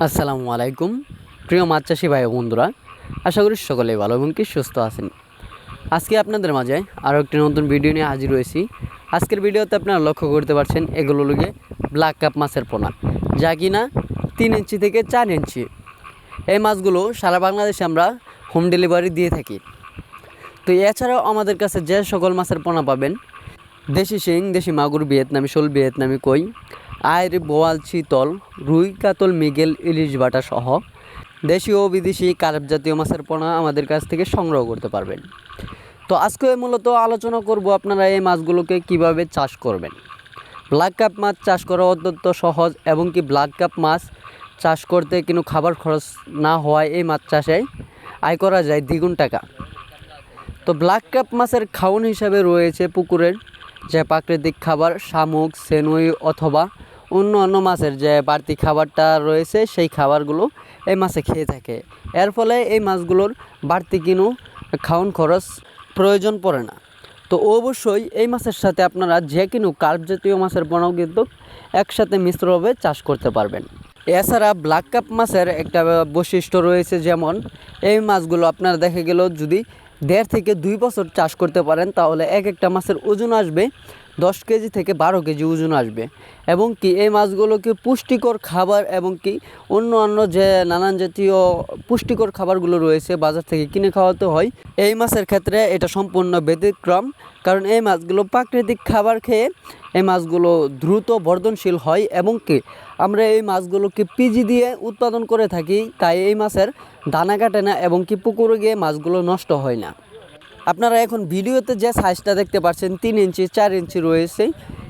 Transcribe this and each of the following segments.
আসসালামু আলাইকুম প্রিয় মাছ চাষি ভাই ও বন্ধুরা, আশা করি সকলেই ভালো এবং কি সুস্থ আছেন। আজকে আপনাদের মাঝে আরও একটি নতুন ভিডিও নিয়ে হাজির হয়েছি। আজকের ভিডিওতে আপনারা লক্ষ্য করতে পারছেন এগুলো লগে ব্ল্যাক কাপ মাছের পোনা, যা কিনা 3 ইঞ্চি থেকে 4 ইঞ্চি। এই মাছগুলো সারা বাংলাদেশে আমরা হোম ডেলিভারি দিয়ে থাকি। তো এছাড়াও আমাদের কাছে যে সকল মাছের পোনা পাবেন, দেশি শিং, দেশি মাগুর, ভিয়েতনামি শোল, ভিয়েতনামি কই, আইর, বোয়াল, চিতল, রুই, কাতল, মৃগেল, ইলিশ বাটা সহ দেশি ও বিদেশি কার্প জাতীয় মাছের পোনা আমাদের কাছ থেকে সংগ্রহ করতে পারবেন। তো আজকে মূলত আলোচনা করব আপনারা এই মাছগুলোকে কিভাবে চাষ করবেন। ব্ল্যাক কাপ মাছ চাষ করা অত্যন্ত সহজ এবং কি ব্ল্যাক কাপ মাছ চাষ করতে কোনো খাবার খরচ না হওয়ায় এই মাছ চাষে আয় করা যায় দ্বিগুণ টাকা। তো ব্ল্যাক কাপ মাছের খাওয়ান হিসাবে রয়েছে পুকুরের যে প্রাকৃতিক খাবার, শামুক, সেনুই অথবা অন্য অন্য মাছের যে বাড়তি খাবারটা রয়েছে, সেই খাবারগুলো এই মাছে খেয়ে থাকে। এর ফলে এই মাছগুলোর বাড়তি কোনো খাওয়ান খরচ প্রয়োজন পড়ে না। তো অবশ্যই এই মাছের সাথে আপনারা যে কোনো কার্প জাতীয় মাছের পোনাও কিন্তু একসাথে মিশ্রভাবে চাষ করতে পারবেন। এছাড়া ব্ল্যাক কাপ মাছের একটা বৈশিষ্ট্য রয়েছে, যেমন এই মাছগুলো আপনারা দেখা গেল যদি 1.5 থেকে 2 বছর চাষ করতে পারেন, তাহলে এক একটা মাছের ওজন আসবে 10 কেজি থেকে 12 কেজি ওজন আসবে। এবং কি এই মাছগুলোকে পুষ্টিকর খাবার এবং কি অন্য যে নানান জাতীয় পুষ্টিকর খাবারগুলো রয়েছে বাজার থেকে কিনে খাওয়াতে হয়, এই মাছের ক্ষেত্রে এটা সম্পূর্ণ ব্যতিক্রম। কারণ এই মাছগুলো প্রাকৃতিক খাবার খেয়ে এই মাছগুলো দ্রুত বর্ধনশীল হয় এবং কি আমরা এই মাছগুলোকে পিজি দিয়ে উৎপাদন করে থাকি, তাই এই মাছের দানা কাটে না এবং কি পুকুরে গিয়ে মাছগুলো নষ্ট হয় না। আপনারা এখন ভিডিওতে যে সাইজটা দেখতে পাচ্ছেন 3 ইঞ্চি 4 ইঞ্চি রয়েছে,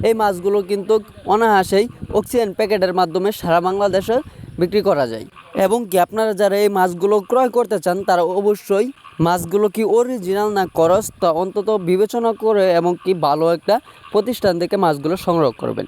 এই মাছগুলো কিন্তু অনায়াসেই অক্সিজেন প্যাকেটের মাধ্যমে সারা বাংলাদেশে বিক্রি করা যায়। এবং কি আপনারা যারা এই মাছগুলো ক্রয় করতে চান, তারা অবশ্যই মাছগুলো কি অরিজিনাল না করস তা অন্তত বিবেচনা করে এবং কি ভালো একটা প্রতিষ্ঠান থেকে মাছগুলো সংগ্রহ করবেন।